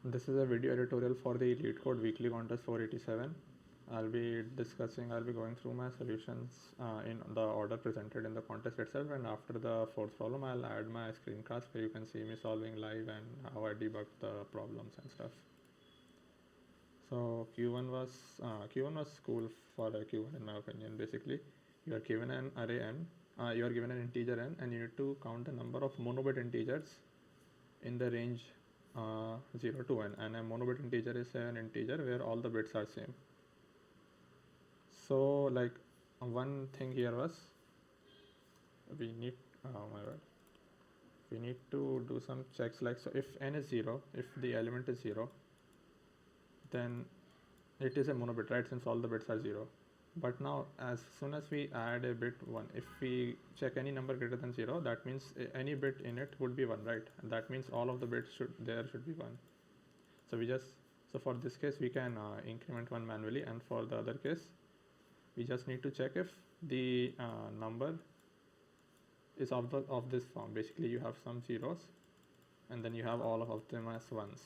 This is a video editorial for the LeetCode weekly contest 487. I'll be going through my solutions in the order presented in the contest itself, and after the fourth problem, I'll add my screencast where you can see me solving live and how I debug the problems and stuff. So Q1 was cool for a Q1 in my opinion. Basically, you are given an array n, you are given an integer n, and you need to count the number of monobit integers in the range 0 to n, and a monobit integer is an integer where all the bits are same. So like one thing here was we need we need to do some checks, like, so if n is 0, if the element is 0, then it is a monobit, right, since all the bits are 0. But now as soon as we add a bit 1, if we check any number greater than 0, that means any bit in it would be 1, right? And that means all of the bits should be 1. So for this case we can increment 1 manually, and for the other case we just need to check if the number is of this form. Basically you have some zeros and then you have all of them as ones.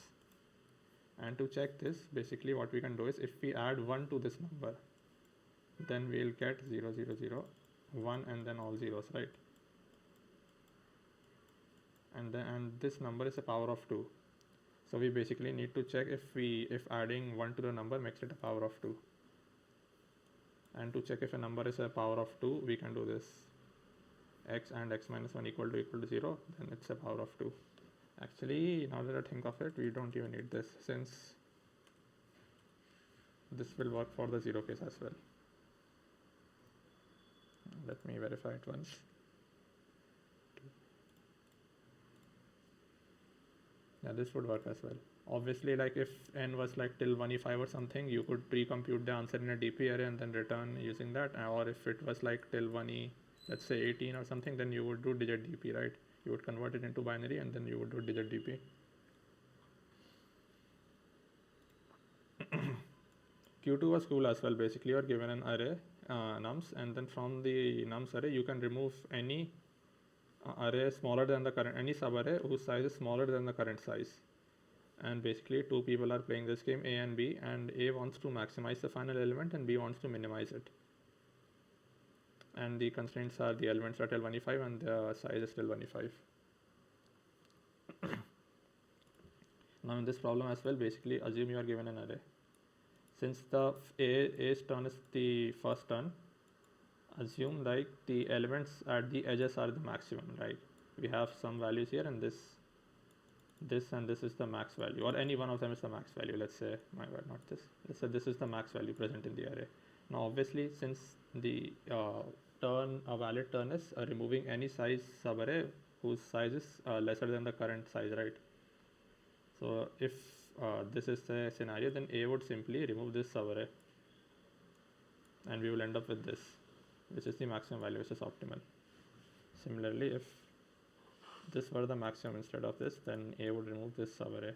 And to check this, basically what we can do is if we add 1 to this number, then we'll get 0 0 0 1 and then all zeros, right? And this number is a power of 2. So we basically need to check if adding 1 to the number makes it a power of 2. And to check if a number is a power of 2, we can do this: x and x minus 1 equal to 0, then it's a power of 2. Actually, now that I think of it, we don't even need this, since this will work for the 0 case as well. Let me verify it once. Yeah, this would work as well. Obviously, like if n was like till 1e5 or something, you could pre-compute the answer in a DP array and then return using that. Or if it was like till 1e, let's say 18 or something, then you would do digit DP, right? You would convert it into binary and then you would do digit DP. Q2 was cool as well. Basically, you are given an array nums, and then from the nums array you can remove any array smaller than the current, any subarray whose size is smaller than the current size. And basically two people are playing this game, A and B, and A wants to maximize the final element and B wants to minimize it. And the constraints are the elements are till 1e5 and the size is till 1e5. Now in this problem as well, basically assume you are given an array. Since the A's turn is the first turn, assume like the elements at the edges are the maximum, right? We have some values here, and this and this is the max value, or any one of them is the max value. Let's say, let's say this is the max value present in the array. Now obviously, since the a valid turn is removing any size subarray whose size is lesser than the current size, right? So if this is the scenario, then A would simply remove this subarray and we will end up with this, which is the maximum value, which is optimal. Similarly, if this were the maximum instead of this, then A would remove this subarray,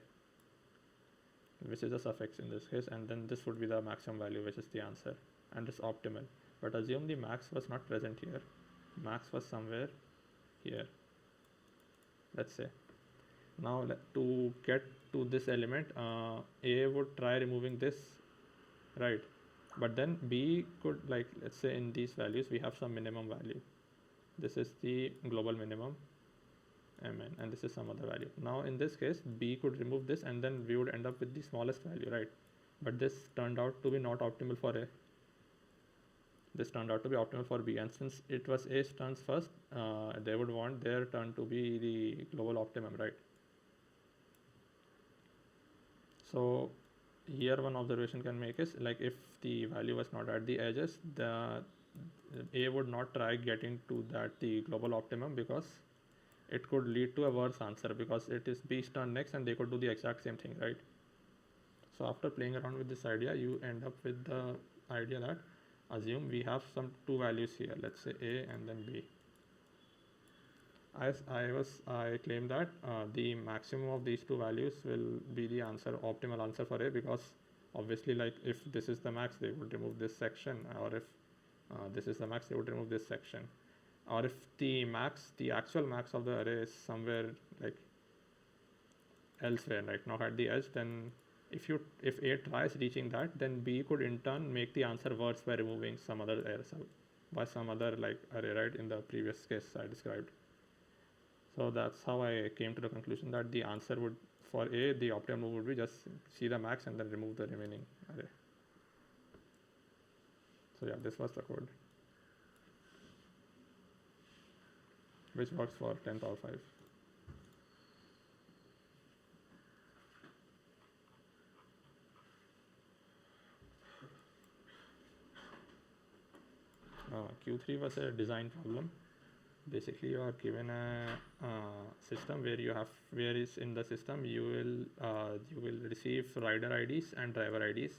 which is a suffix in this case, and then this would be the maximum value, which is the answer, and it's optimal. But assume the max was not present here, max was somewhere here, let's say. Now to get to this element, A would try removing this, right? But then B could, like, let's say in these values we have some minimum value. This is the global minimum mn, and this is some other value. Now in this case B could remove this and then we would end up with the smallest value, right? But this turned out to be not optimal for A. This turned out to be optimal for B, and since it was A's turns first, they would want their turn to be the global optimum, right? So here one observation can make is, like, if the value was not at the edges, the A would not try getting to the global optimum, because it could lead to a worse answer, because it is B's turn next and they could do the exact same thing, right? So after playing around with this idea, you end up with the idea that assume we have some two values here, let's say A and then B. I claim that the maximum of these two values will be the optimal answer for A, because obviously, like, if this is the max, they would remove this section, or if this is the max, they would remove this section. Or if the actual max of the array is somewhere like elsewhere, right, not at the edge, then if A tries reaching that, then B could in turn make the answer worse by removing some other error, by some other like array, right, in the previous case I described. So that's how I came to the conclusion that the answer would, for A, the optimal move would be just see the max and then remove the remaining array. So yeah, this was the code, which works for 10 power 5. Q3 was a design problem. Basically, you are given a system where is in the system you will receive rider IDs and driver IDs,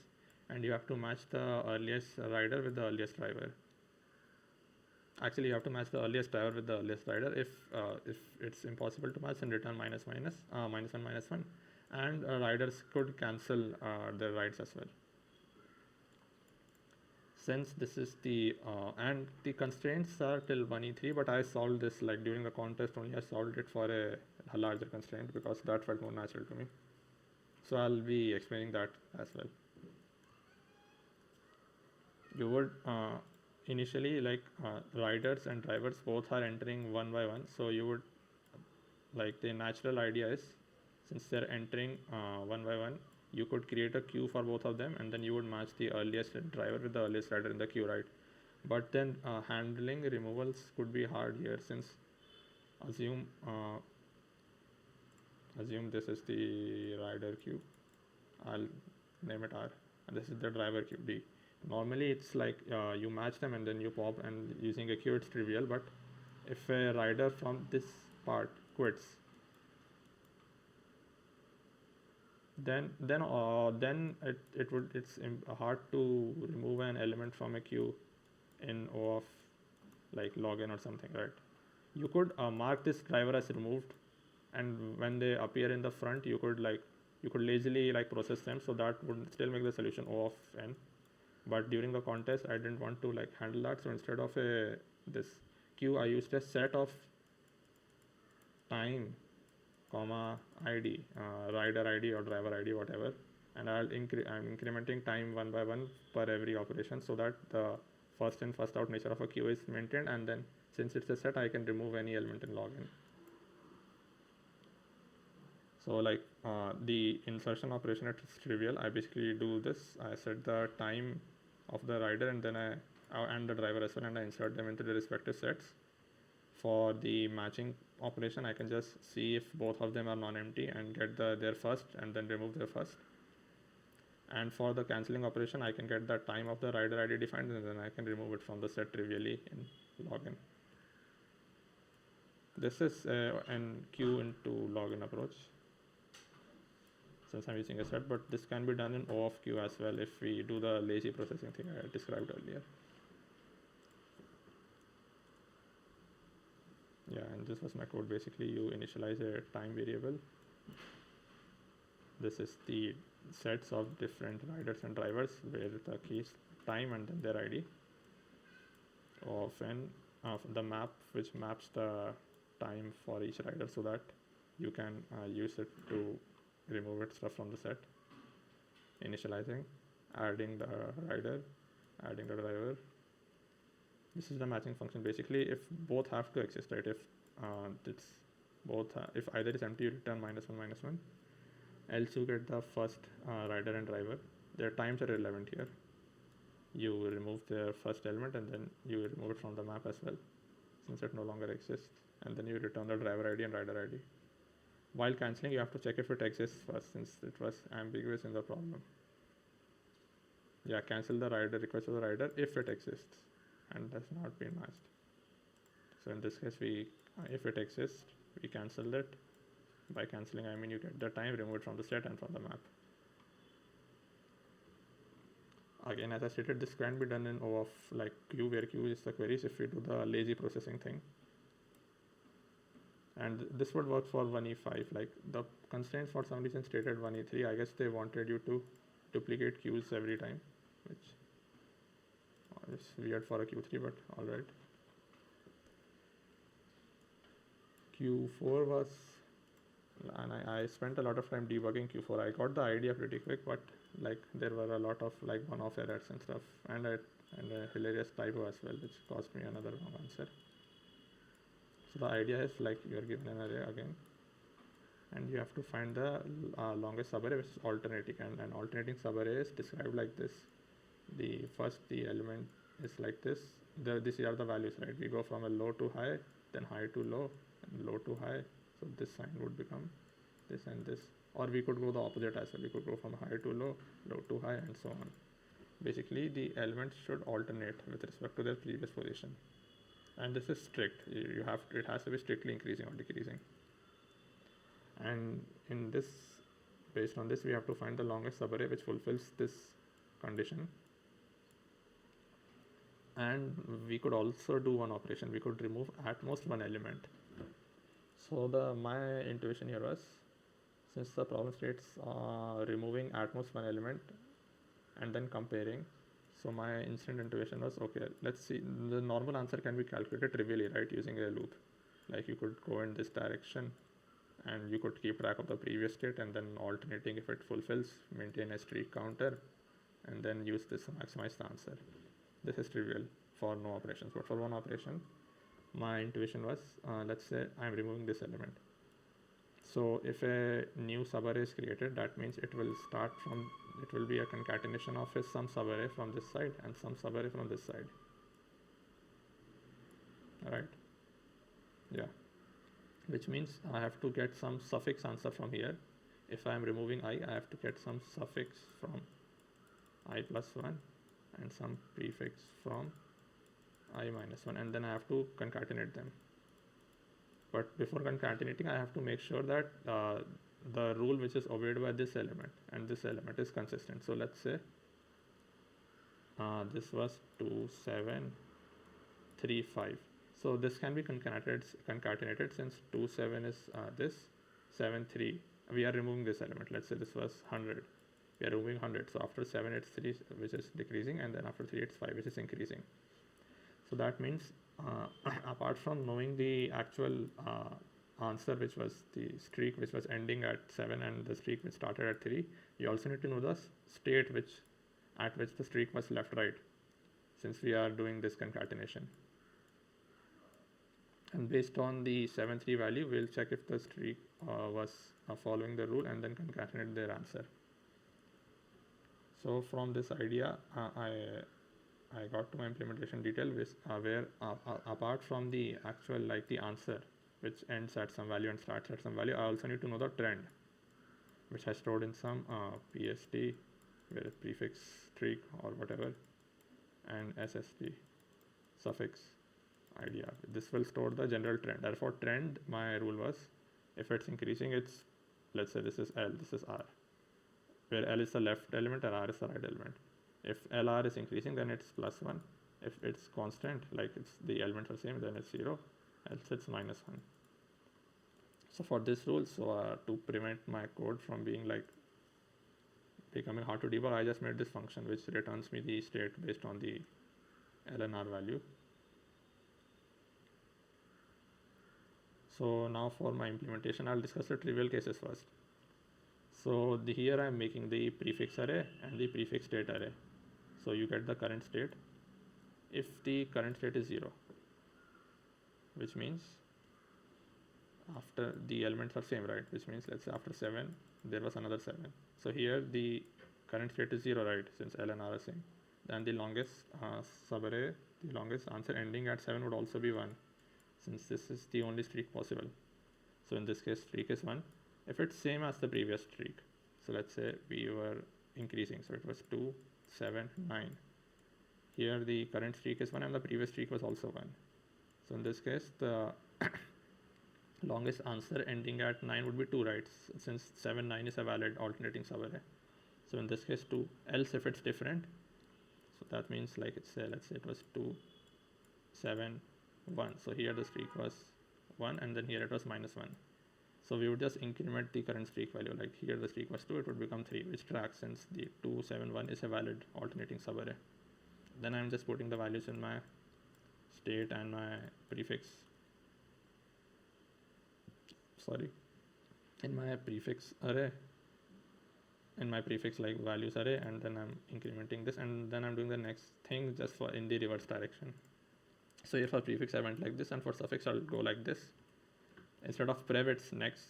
and you have to match the earliest rider with the earliest driver. Actually, you have to match the earliest driver with the earliest rider. If it's impossible to match, then return minus 1, and riders could cancel their rides as well. Since this is the and the constraints are till 1e3, but I solved this like during the contest only. I solved it for a larger constraint because that felt more natural to me. So I'll be explaining that as well. You would initially like riders and drivers both are entering one by one. So you would like the natural idea is, since they're entering one by one, you could create a queue for both of them, and then you would match the earliest driver with the earliest rider in the queue, right? But then handling removals could be hard here, since assume this is the rider queue. I'll name it R, and this is the driver queue D. Normally it's like you match them and then you pop, and using a queue it's trivial. But if a rider from this part quits, then it's hard to remove an element from a queue in O of like login or something, right? You could mark this driver as removed, and when they appear in the front, you could lazily like process them, so that would still make the solution O of n. But during the contest, I didn't want to like handle that, so instead of this queue, I used a set of time comma ID, rider ID or driver ID, whatever, and I'm incrementing time one by one per every operation, so that the first in first out nature of a queue is maintained, and then since it's a set, I can remove any element in login. So like the insertion operation, it's trivial. I basically do this. I set the time of the rider and then and the driver as well, and I insert them into the respective sets. For the matching operation, I can just see if both of them are non-empty and get their first and then remove their first. And for the cancelling operation, I can get the time of the rider ID defined, and then I can remove it from the set trivially in login. This is an queue into login approach, since I'm using a set, but this can be done in O of Q as well if we do the lazy processing thing I described earlier. Yeah, and this was my code. Basically, you initialize a time variable. This is the sets of different riders and drivers where the key is time and then their ID of n of the map, which maps the time for each rider, so that you can use it to remove it stuff from the set. Initializing, adding the rider, adding the driver. This is the matching function. Basically, if both have to exist, right? If it's both, if either is empty, you return -1, else you get the first rider and driver. Their times are irrelevant here. You remove their first element and then you remove it from the map as well, since it no longer exists. And then you return the driver ID and rider ID. While cancelling, you have to check if it exists first, since it was ambiguous in the problem. Yeah, cancel the rider, request of the rider if it exists and has not been matched. So in this case, if it exists, we cancel it. By cancelling, I mean you get the time, remove it from the set and from the map. Again, as I stated, this can be done in O of like Q, where Q is the queries, if we do the lazy processing thing. And this would work for 1e5. Like the constraints for some reason stated 1e3. I guess they wanted you to duplicate queues every time, which is weird for a Q3, but alright. Q4 was and I spent a lot of time debugging Q4. I got the idea pretty quick, but like there were a lot of like one-off errors and stuff, and a hilarious typo as well, which cost me another wrong answer. So the idea is like you are given an array again, and you have to find the longest subarray which is alternating, and an alternating subarray is described like this. The element is like this. These are the values, right? We go from a low to high, then high to low, and low to high. So this sign would become this and this, or we could go the opposite as well. We could go from high to low, low to high, and so on. Basically, the elements should alternate with respect to their previous position, and this is strict. It has to be strictly increasing or decreasing. And in this, based on this, we have to find the longest subarray which fulfills this condition. And we could also do one operation. We could remove at most one element. So my intuition here was, since the problem states removing at most one element and then comparing, so my instant intuition was, okay, let's see. The normal answer can be calculated trivially, right, using a loop. Like you could go in this direction, and you could keep track of the previous state, and then alternating if it fulfills, maintain a streak counter, and then use this to maximize the answer. This is trivial for no operations, but for one operation, my intuition was, let's say I'm removing this element. So if a new subarray is created, that means it will be a concatenation of some subarray from this side and some subarray from this side. Alright. Yeah. Which means I have to get some suffix answer from here. If I am removing I have to get some suffix from I plus 1 and some prefix from I minus 1, and then I have to concatenate them. But before concatenating, I have to make sure that the rule which is obeyed by this element and this element is consistent. So let's say this was 2, 7, 3, 5. So this can be concatenated since 2, 7 is this, 7, 3. We are removing this element. Let's say this was 100. We are removing 100. So after 7, it's 3, which is decreasing, and then after 3, it's 5, which is increasing. So that means apart from knowing the actual answer, which was the streak which was ending at 7 and the streak which started at 3, you also need to know the state at which the streak was left right, since we are doing this concatenation. And based on the 7-3 value, we'll check if the streak was following the rule and then concatenate their answer. So from this idea, I got to my implementation detail, where apart from the actual the answer which ends at some value and starts at some value, I also need to know the trend, which I stored in some PST, where a prefix streak or whatever, and SST suffix idea. This will store the general trend. Therefore, trend, my rule was, if it's increasing, it's, let's say this is L, this is R, where L is the left element and R is the right element. If LR is increasing, then it's +1. If it's constant, like the elements are same, then it's 0, else it's -1. So for this rule, to prevent my code from being becoming hard to debug, I just made this function which returns me the state based on the L and R value. So now for my implementation, I'll discuss the trivial cases first. So here I'm making the prefix array and the prefix state array. So you get the current state. If the current state is 0, which means after the elements are same, right? Which means let's say after 7, there was another 7. So here the current state is 0, right? Since L and R are same. Then the longest subarray, the longest answer ending at 7 would also be 1, since this is the only streak possible. So in this case, streak is 1. If it's same as the previous streak, so let's say we were increasing, so it was 2, 7, 9. Here the current streak is 1 and the previous streak was also 1. So in this case, the longest answer ending at 9 would be 2, right? Since 7, 9 is a valid alternating subarray. So in this case 2. Else if it's different, so that means let's say it was 2, 7, 1. So here the streak was 1 and then here it was -1. So we would just increment the current streak value. Like here the streak was 2, it would become 3, which tracks since the 2, 7, 1 is a valid alternating subarray. Then I'm just putting the values in my state and my prefix. in my prefix array, in my prefix like values array, and then I'm incrementing this, and then I'm doing the next thing just for in the reverse direction. So here for prefix I went like this, and for suffix I'll go like this. Instead of prev it's next,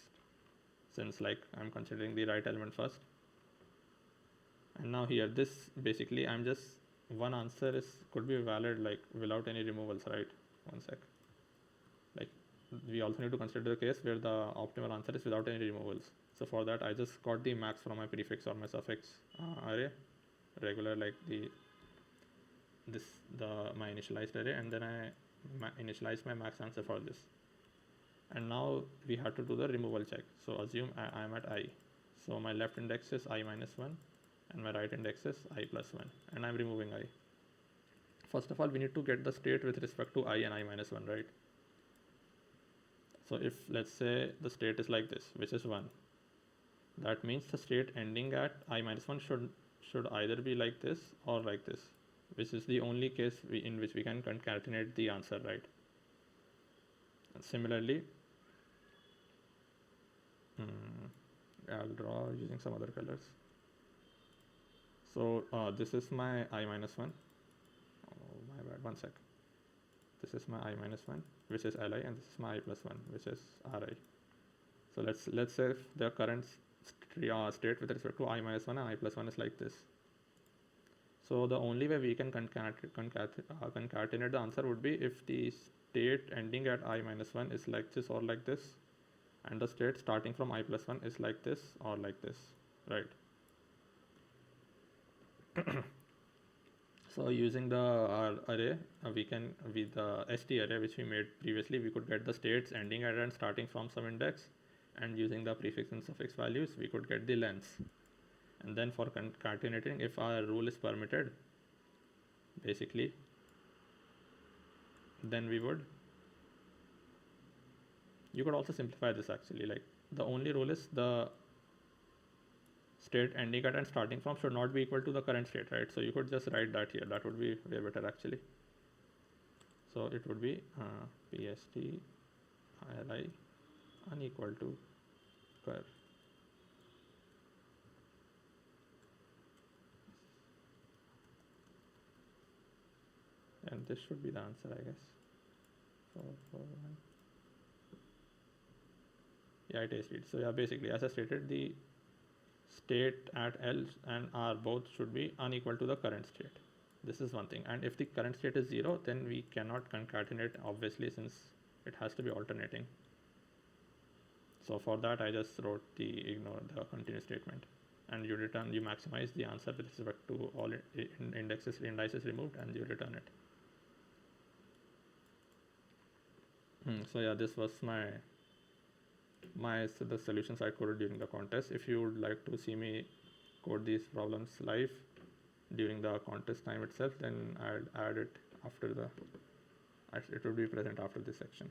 since like I'm considering the right element first. And now here this basically I'm just one answer is could be valid like without any removals, right? One sec. Like we also need to consider the case where the optimal answer is without any removals. So for that I just got the max from my prefix or my suffix array, regular like the my initialized array, and then I initialize my max answer for this. And now we have to do the removal check. So assume I am at I. So my left index is I minus 1 and my right index is I plus 1, and I'm removing I. First of all, we need to get the state with respect to I and I minus 1, right? So if let's say the state is like this, which is 1, that means the state ending at I minus 1 should either be like this or like this, which is the only case in which we can concatenate the answer, right? And similarly, I'll draw using some other colors. So this is my I minus 1. Oh my bad, one sec. This is my I minus 1, which is Li, and this is my I plus 1, which is Ri. So let's say if the current state with respect to I minus 1 and I plus 1 is like this. So the only way we can concatenate the answer would be if the state ending at I minus 1 is like this or like this, and the state starting from I plus 1 is like this or like this, right? So using the array, with the st array which we made previously, we could get the states ending at and starting from some index, and using the prefix and suffix values we could get the lengths. And then for concatenating, if our rule is permitted, basically, then you could also simplify this actually, like the only rule is the state ending at and starting from should not be equal to the current state, right? So you could just write that here. That would be way better actually. So it would be pst li unequal to cur. And this should be the answer, I guess. 4, 4, 1. Yeah, it is read. So yeah, basically as I stated, the state at L and R both should be unequal to the current state. This is one thing. And if the current state is 0, then we cannot concatenate, obviously, since it has to be alternating. So for that I just wrote ignore the continuous statement, and you maximize the answer with respect to all indices removed, and you return it. So yeah, this was the solutions I coded during the contest. If you would like to see me code these problems live during the contest time itself, then I'll add it after it will be present after this section.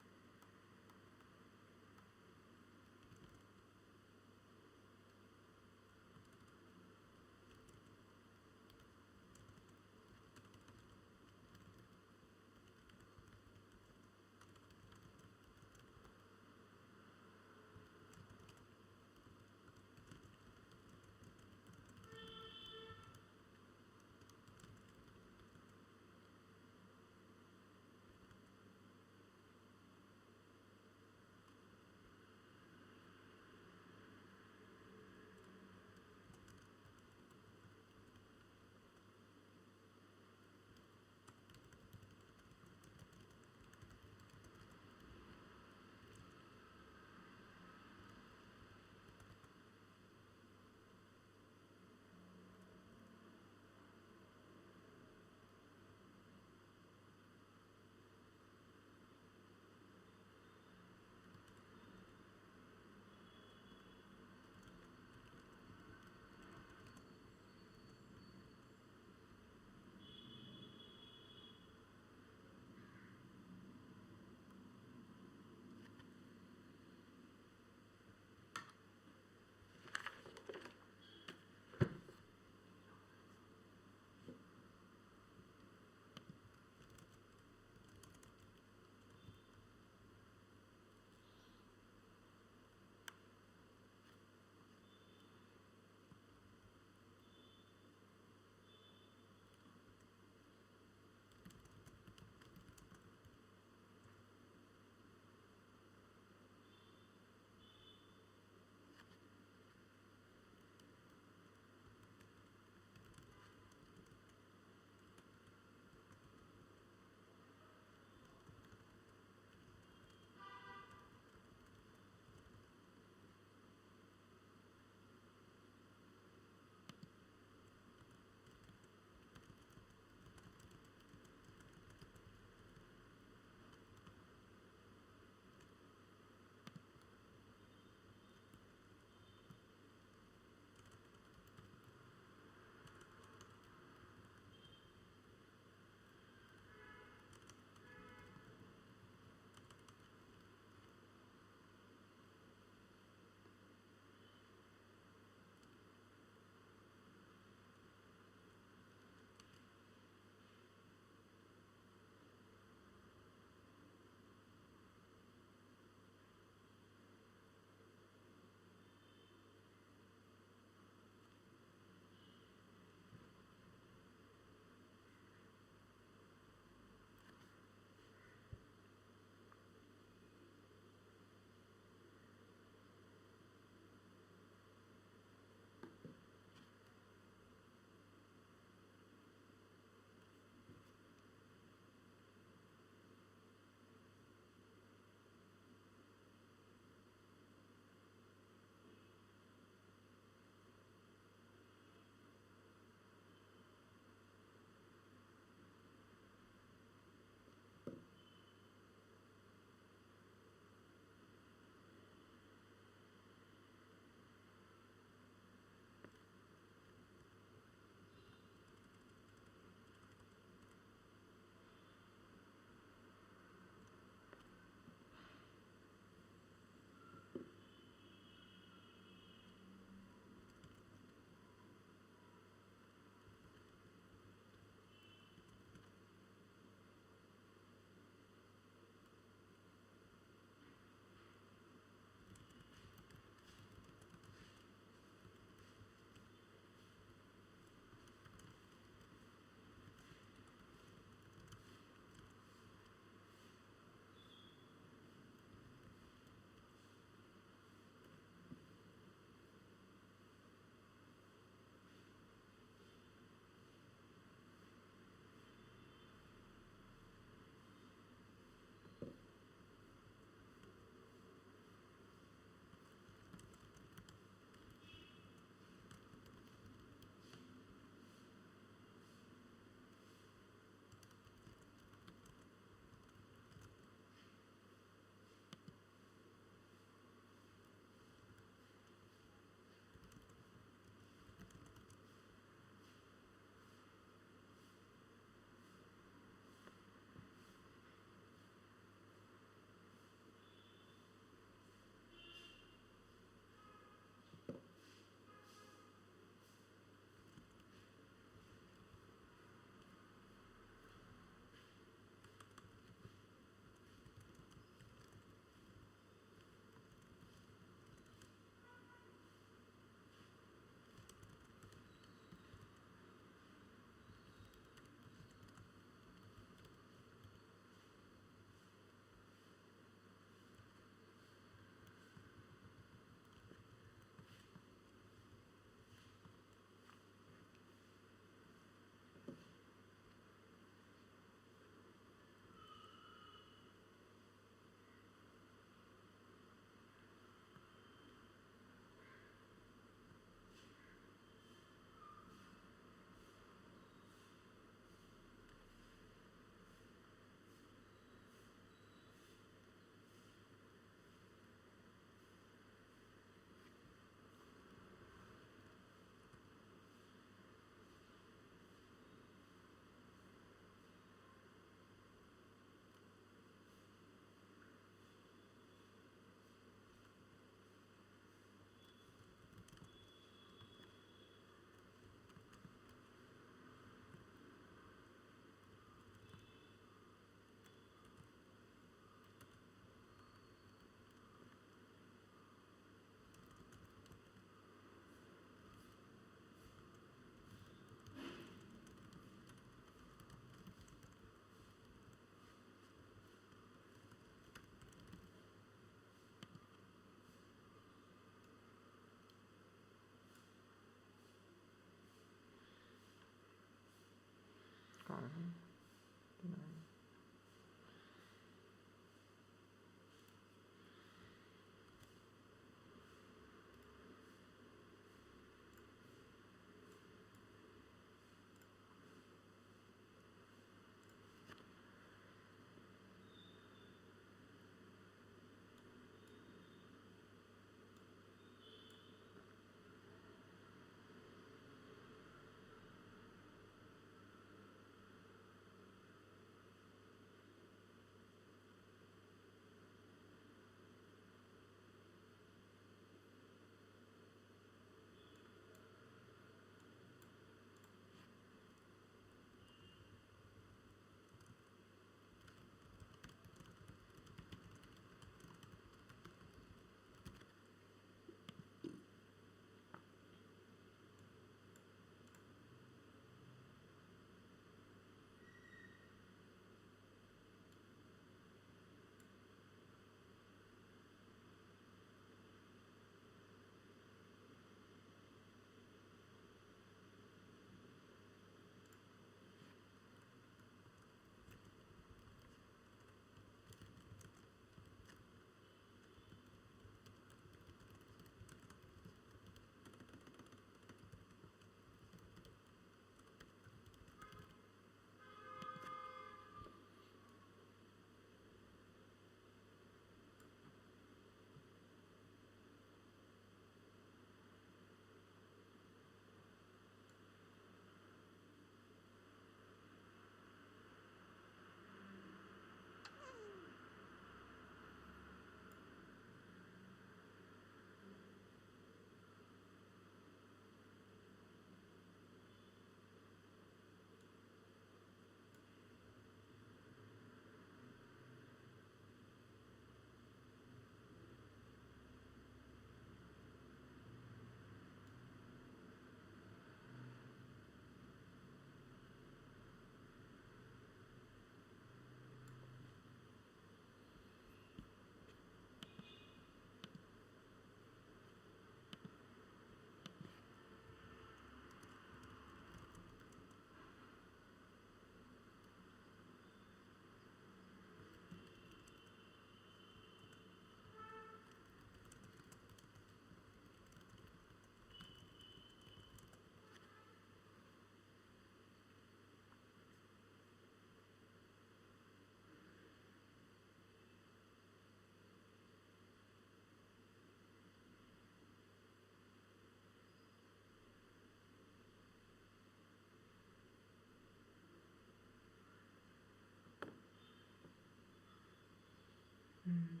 Mm.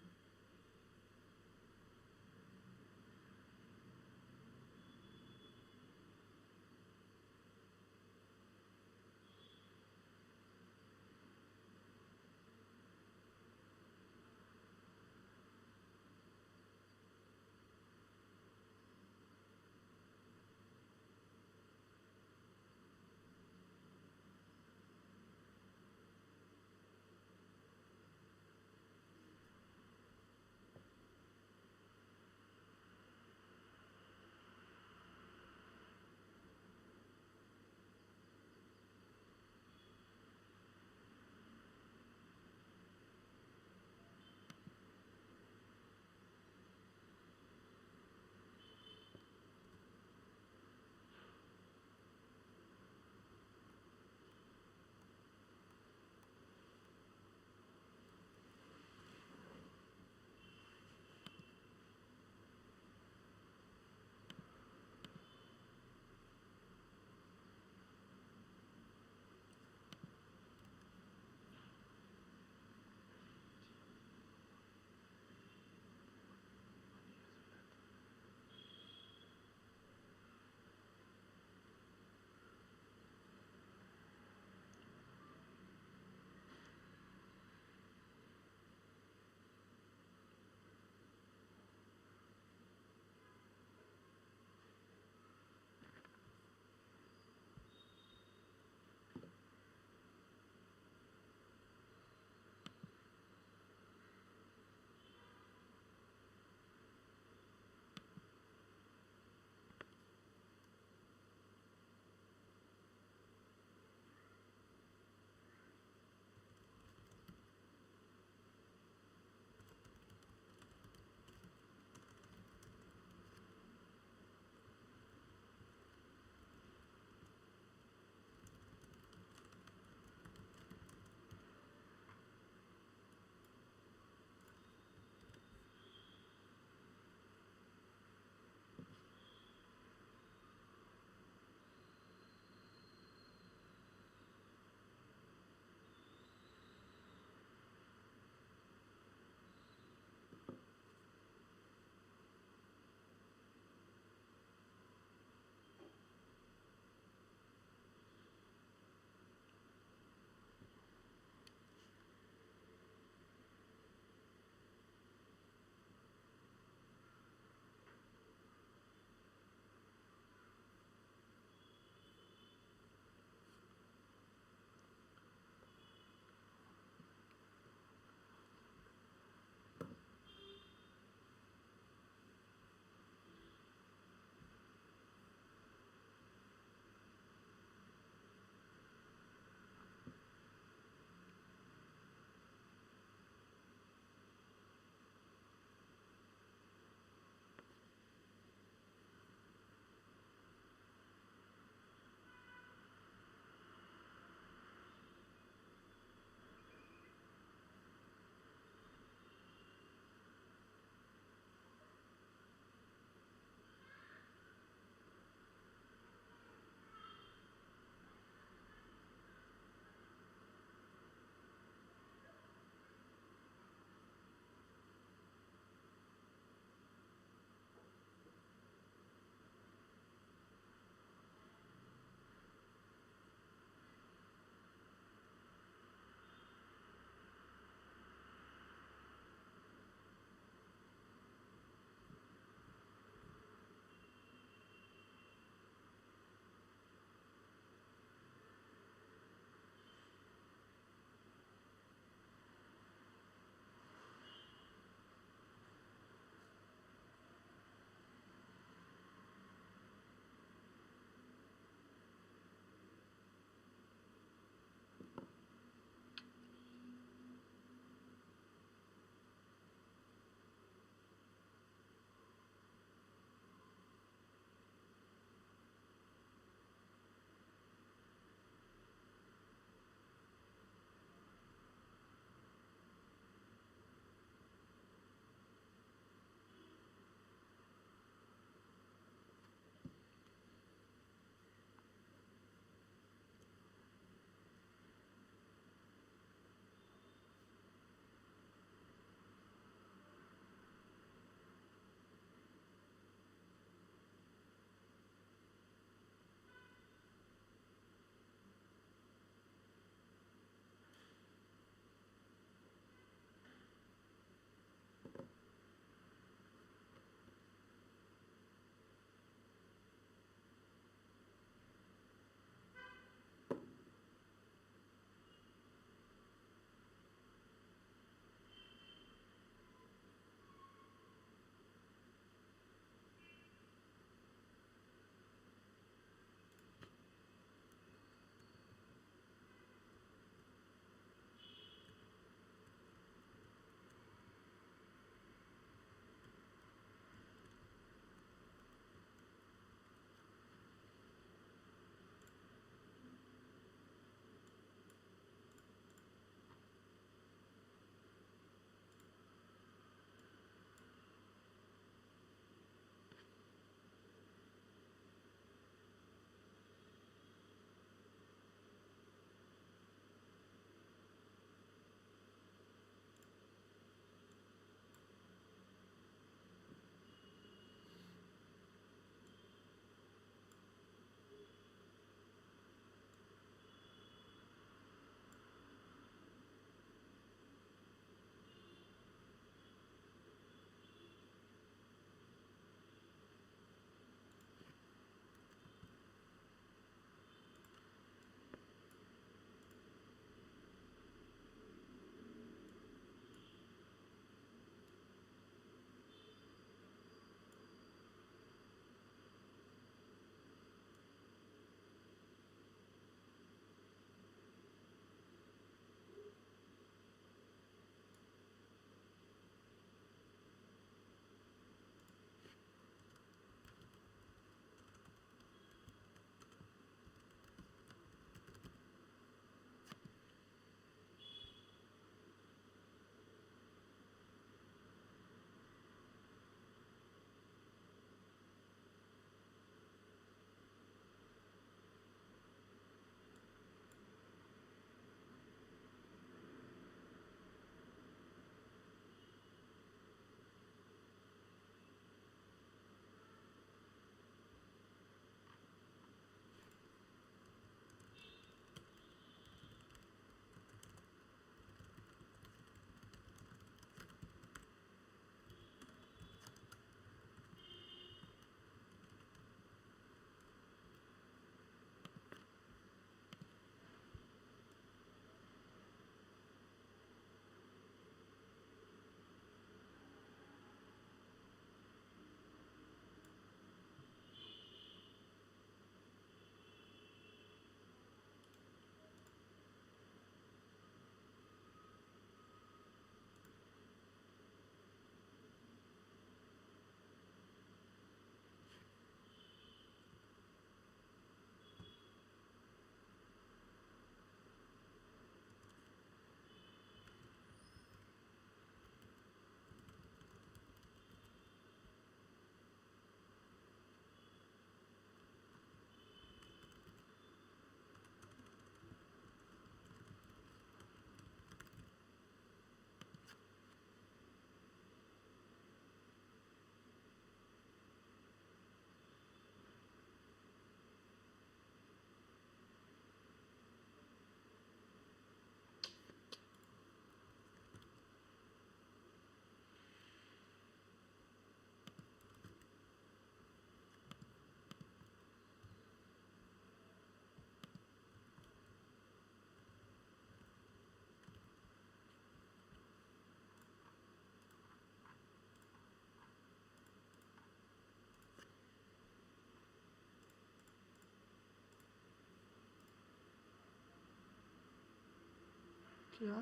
क्या